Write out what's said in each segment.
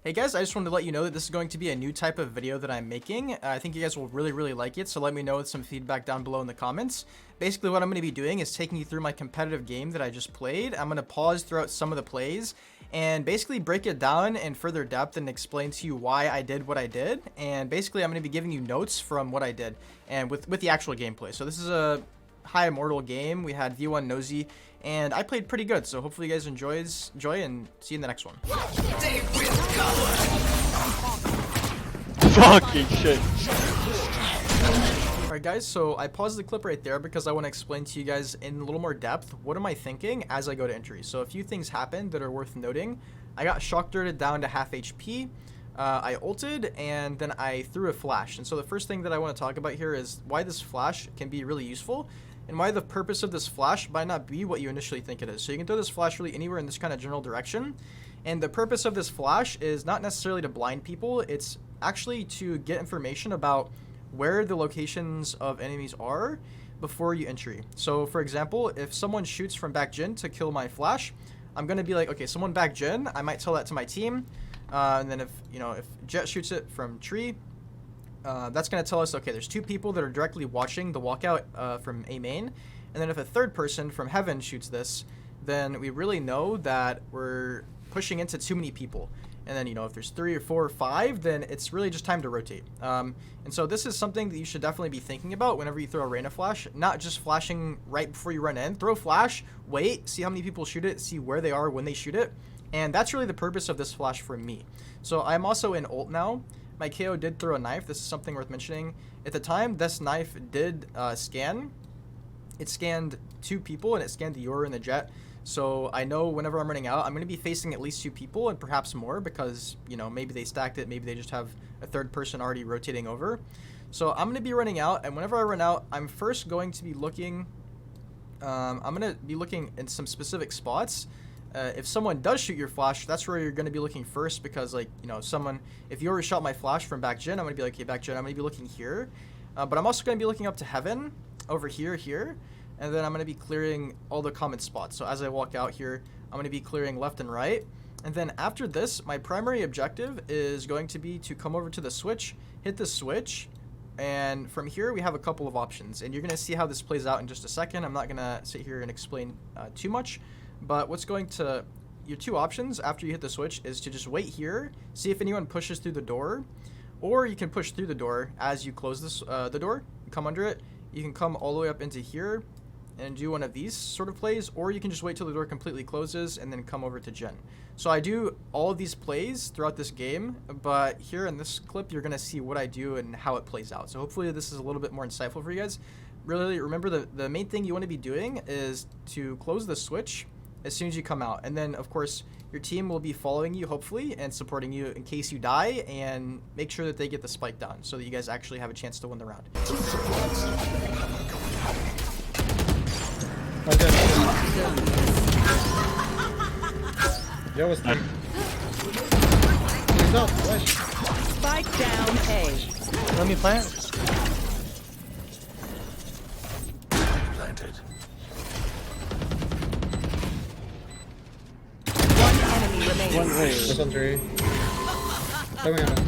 Hey guys, I just wanted to let you know that this is going to be a new type of video that I'm making. I think you guys will really like it, so let me know with some feedback down below in the comments. Basically what I'm going to be doing is taking you through my competitive game that I just played. I'm going to pause throughout some of the plays and basically break it down in further depth and explain to you why I did what I did. And basically I'm going to be giving you notes from what I did and with the actual gameplay. So this is a high immortal game. We had V1 Nosy and I played pretty good, so hopefully you guys enjoy and see you in the next one. Fucking shit. Alright guys, so I paused the clip right there because I want to explain to you guys in a little more depth what am I thinking as I go to entry. So a few things happened that are worth noting. I got shock dirted down to half HP. I ulted and then I threw a flash. And so the first thing that I want to talk about here is why this flash can be really useful and why the purpose of this flash might not be what you initially think it is. So you can throw this flash really anywhere in this kind of general direction. And the purpose of this flash is not necessarily to blind people. It's actually to get information about where the locations of enemies are before you entry. So for example, if someone shoots from back gen to kill my flash, I'm going to be like, okay, someone back gen, I might tell that to my team. And then if Jet shoots it from tree, that's going to tell us, okay, there's two people that are directly watching the walkout from A main. And then if a third person from heaven shoots this, then we really know that we're pushing into too many people. And then, if there's 3 or 4 or 5, then it's really just time to rotate. And so this is something that you should definitely be thinking about whenever you throw a Reyna flash, not just flashing right before you run in. Throw flash, wait, see how many people shoot it, see where they are when they shoot it. And that's really the purpose of this flash for me. So I'm also in ult now. My KO did throw a knife. This is something worth mentioning. At the time, this knife did scan. It scanned 2 people, and it scanned the Yoru and the Jet. So I know whenever I'm running out, I'm going to be facing at least 2 people and perhaps more because, maybe they stacked it. Maybe they just have a third person already rotating over. So I'm going to be running out, and whenever I run out, I'm first going to be looking. I'm going to be looking in some specific spots. If someone does shoot your flash, that's where you're going to be looking first because, if you already shot my flash from back gen, I'm going to be like, hey, back gen, I'm going to be looking here. But I'm also going to be looking up to heaven over here. And then I'm going to be clearing all the common spots. So as I walk out here, I'm going to be clearing left and right. And then after this, my primary objective is going to be to come over to the switch, hit the switch. And from here, we have a couple of options. And you're going to see how this plays out in just a second. I'm not going to sit here and explain too much. But your 2 options after you hit the switch is to just wait here, see if anyone pushes through the door. Or you can push through the door as you close the door, come under it. You can come all the way up into here and do one of these sort of plays, or you can just wait till the door completely closes and then come over to gen. So I do all of these plays throughout this game, but here in this clip, you're going to see what I do and how it plays out. So hopefully this is a little bit more insightful for you guys. Really remember the main thing you want to be doing is to close the switch as soon as you come out. And then, of course, your team will be following you, hopefully, and supporting you in case you die, and make sure that they get the spike down so that you guys actually have a chance to win the round. Okay. Yo, what's that? He's up, Spike down A. Let me plant. Planted. One enemy remaining. One way. This one's three. Coming on it.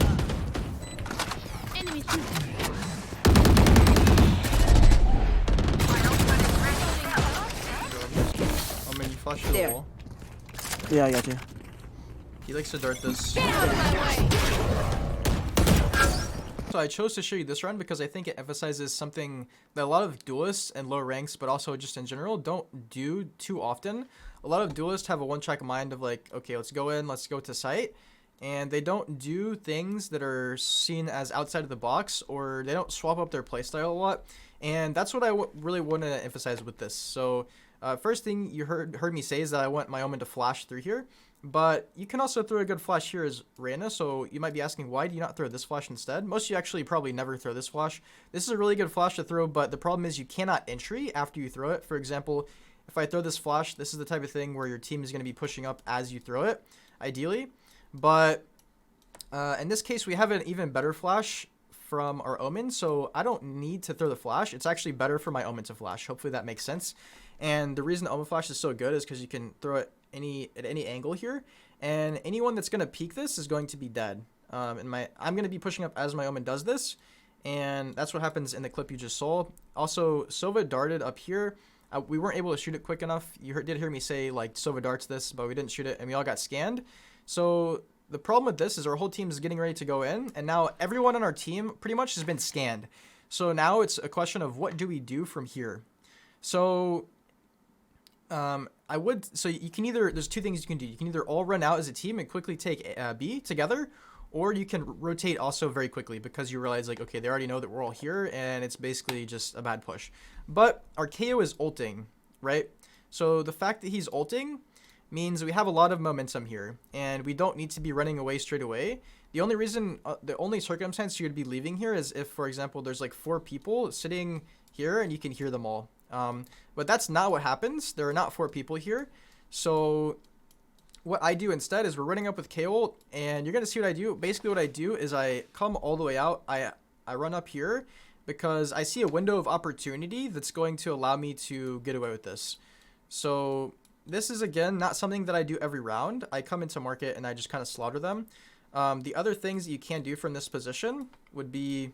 Flash through the wall. Yeah, I got you. He likes to dart this. So I chose to show you this run because I think it emphasizes something that a lot of duelists and low ranks, but also just in general, don't do too often. A lot of duelists have a one-track mind of like, okay, let's go in, let's go to site. And they don't do things that are seen as outside of the box, or they don't swap up their playstyle a lot. And that's what I really want to emphasize with this. So first thing you heard me say is that I want my Omen to flash through here, but you can also throw a good flash here as Reyna. So you might be asking, why do you not throw this flash instead? Most of you actually probably never throw this flash. This is a really good flash to throw, but the problem is you cannot entry after you throw it. For example, if I throw this flash, this is the type of thing where your team is going to be pushing up as you throw it, ideally. But in this case, we have an even better flash from our Omen, so I don't need to throw the flash. It's actually better for my Omen to flash. Hopefully that makes sense. And the reason the Omen flash is so good is because you can throw it any angle here, and anyone that's gonna peek this is going to be dead. I'm gonna be pushing up as my Omen does this, and that's what happens in the clip you just saw. Also, Sova darted up here. We weren't able to shoot it quick enough. You did hear me say like Sova darts this, but we didn't shoot it, and we all got scanned. So the problem with this is our whole team is getting ready to go in, and now everyone on our team pretty much has been scanned. So now it's a question of what do we do from here. So so you can either, there's two things you can do. You can either all run out as a team and quickly take B together, or you can rotate also very quickly because you realize like, okay, they already know that we're all here and it's basically just a bad push. But our KO is ulting, right? So the fact that he's ulting means we have a lot of momentum here and we don't need to be running away straight away. The only reason, the only circumstance you'd be leaving here is if, for example, there's like 4 people sitting here and you can hear them all. But that's not what happens. There are not 4 people here. So what I do instead is we're running up with KO, and you're going to see what I do. Basically what I do is I come all the way out. I run up here because I see a window of opportunity that's going to allow me to get away with this. So this is, again, not something that I do every round. I come into market and I just kind of slaughter them. The other things that you can do from this position would be,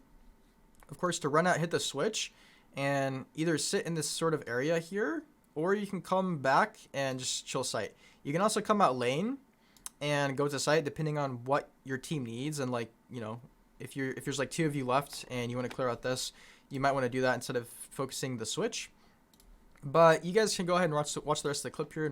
of course, to run out, hit the switch, and either sit in this sort of area here, or you can come back and just chill site. You can also come out lane and go to site depending on what your team needs. And like, you know, if there's like 2 of you left and you want to clear out this, you might want to do that instead of focusing the switch. But you guys can go ahead and watch the rest of the clip here.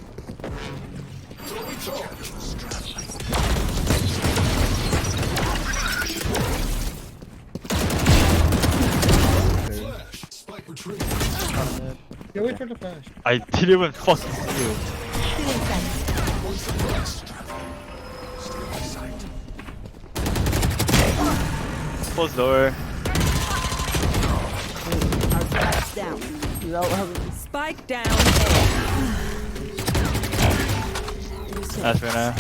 Yeah, wait for the flash. I didn't even fucking see you. Close door. Down. Spike down. That's Reyna.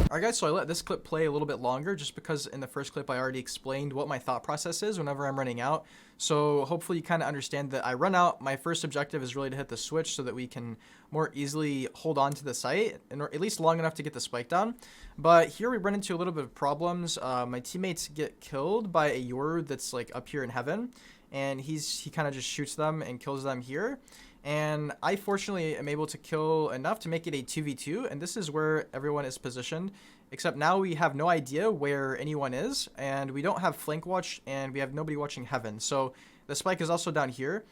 Alright guys, so I let this clip play a little bit longer just because in the first clip I already explained what my thought process is whenever I'm running out. So hopefully you kind of understand that I run out. My first objective is really to hit the switch so that we can more easily hold on to the site, and or at least long enough to get the spike down. But here we run into a little bit of problems. My teammates get killed by a Yoru that's like up here in heaven, and he kind of just shoots them and kills them here. And I fortunately am able to kill enough to make it a 2v2, and this is where everyone is positioned, except now we have no idea where anyone is, and we don't have flank watch, and we have nobody watching heaven. So the spike is also down here.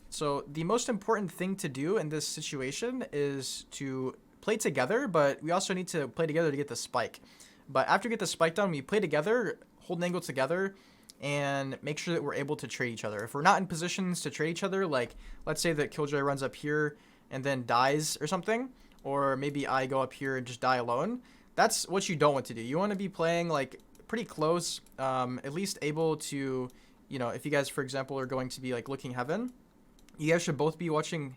So the most important thing to do in this situation is to play together, but we also need to play together to get the spike. But after we get the spike down, we play together, hold an angle together, and make sure that we're able to trade each other. If we're not in positions to trade each other, like let's say that Killjoy runs up here and then dies or something, or maybe I go up here and just die alone, that's what you don't want to do. You want to be playing like pretty close, at least able to, you know, if you guys, for example, are going to be like looking heaven, you guys should both be watching,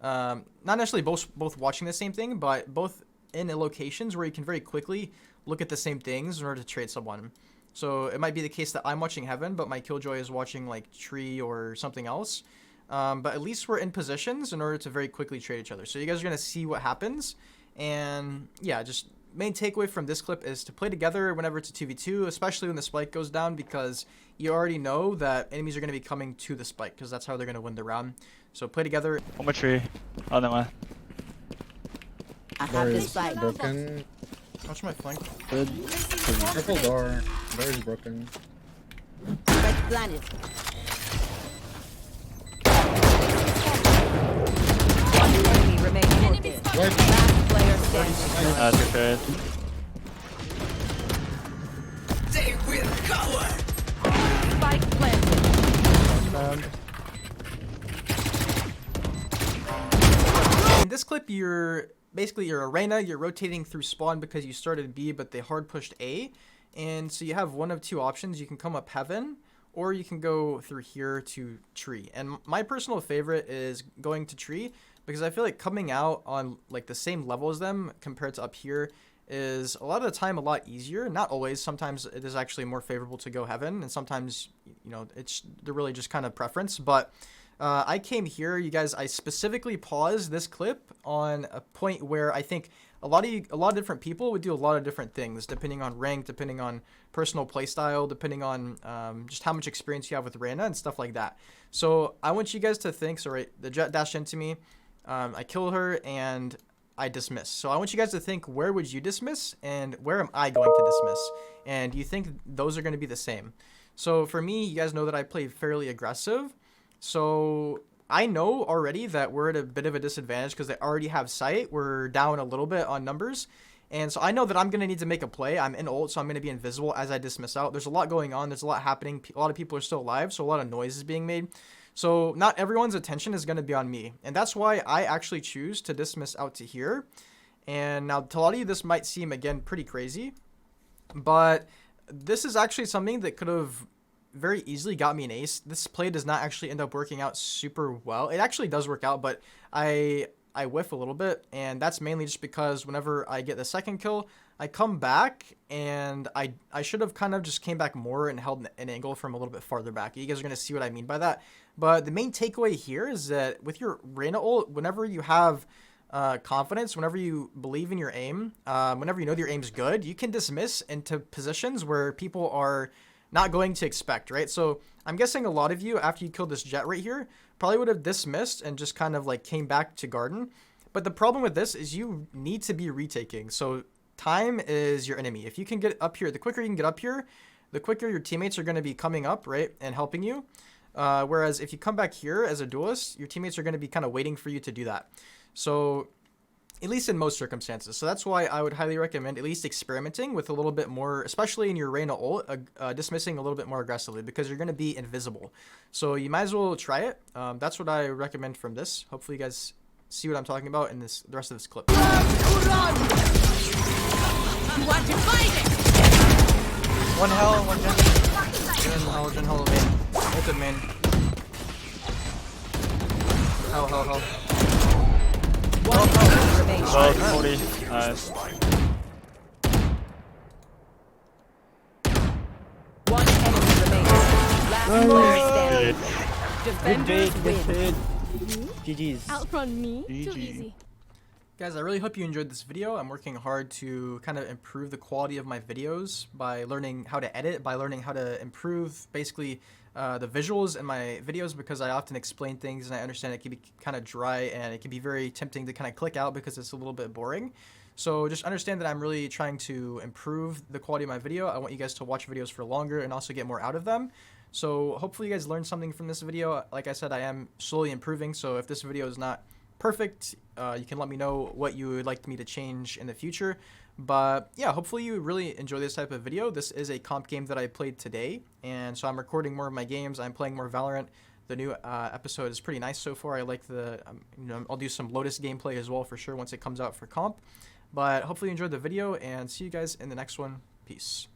not necessarily both watching the same thing, but both in locations where you can very quickly look at the same things in order to trade someone. So it might be the case that I'm watching heaven, but my Killjoy is watching like tree or something else. But at least we're in positions in order to very quickly trade each other. So you guys are going to see what happens. And yeah, just main takeaway from this clip is to play together whenever it's a 2v2, especially when the spike goes down, because you already know that enemies are going to be coming to the spike because that's how they're going to win the round. So play together. One more tree. Oh, no. I have Door this is spike. broken. Watch my flank. Good. Careful door. Door is broken. Spike planted. One enemy remaining. Wait. Last player standing. That's good. Spike planted. In this clip, you're a Reyna. You're rotating through spawn because you started B, but they hard pushed A. And so you have one of 2 options. You can come up heaven, or you can go through here to tree. And my personal favorite is going to tree because I feel like coming out on like the same level as them compared to up here is a lot of the time a lot easier. Not always. Sometimes it is actually more favorable to go heaven, and sometimes, you know, they're really just kind of preference. But I came here, you guys, I specifically paused this clip on a point where I think a lot of different people would do a lot of different things depending on rank, depending on personal playstyle, depending on just how much experience you have with Reyna and stuff like that. So I want you guys to think. So right, the Jett dashed into me, I kill her and I dismiss. So I want you guys to think, where would you dismiss and where am I going to dismiss? And you think those are going to be the same? So for me, you guys know that I play fairly aggressive. So I know already that we're at a bit of a disadvantage because they already have sight. We're down a little bit on numbers. And so I know that I'm going to need to make a play. I'm in ult, so I'm going to be invisible as I dismiss out. There's a lot going on. There's a lot happening. A lot of people are still alive, so a lot of noise is being made. So not everyone's attention is going to be on me. And that's why I actually choose to dismiss out to here. And now to a lot of you, this might seem, again, pretty crazy. But this is actually something that could have very easily got me an ace. This play does not actually end up working out super well. It actually does work out, but I whiff a little bit, and that's mainly just because whenever I get the second kill, I come back, and I should have kind of just came back more and held an angle from a little bit farther back. You guys are going to see what I mean by that. But the main takeaway here is that with your Reyna ult, whenever you have confidence, whenever you believe in your aim, whenever you know that your aim's good, you can dismiss into positions where people are not going to expect, right? So I'm guessing a lot of you, after you killed this Jett right here, probably would have dismissed and just kind of like came back to garden. But the problem with this is you need to be retaking. So time is your enemy. If you can get up here, the quicker you can get up here, the quicker your teammates are going to be coming up, right, and helping you. Whereas if you come back here as a duelist, your teammates are going to be kind of waiting for you to do that. So at least in most circumstances. So that's why I would highly recommend at least experimenting with a little bit more, especially in your Reyna ult, dismissing a little bit more aggressively because you're going to be invisible. So you might as well try it. That's what I recommend from this. Hopefully you guys see what I'm talking about in the rest of this clip. You want to fight it? One hell, one gen. Gen hell main. Ulted main. Hell. One enemy remaining. Oh, 40. Nice. One enemy remaining. Last player standing. Defenders win. GG's. Outrun me? Too GG. easy. Guys, I really hope you enjoyed this video. I'm working hard to kind of improve the quality of my videos by learning how to edit, by learning how to improve basically the visuals in my videos, because I often explain things and I understand it can be kind of dry and it can be very tempting to kind of click out because it's a little bit boring. So just understand that I'm really trying to improve the quality of my video. I want you guys to watch videos for longer and also get more out of them. So hopefully you guys learned something from this video. Like I said, I am slowly improving. So if this video is not perfect, you can let me know what you would like me to change in the future. But yeah, hopefully you really enjoy this type of video. This is a comp game that I played today, and so I'm recording more of my games. I'm playing more Valorant. The new episode is pretty nice so far. I like the I'll do some Lotus gameplay as well for sure once it comes out for comp. But hopefully you enjoyed the video, and see you guys in the next one. Peace.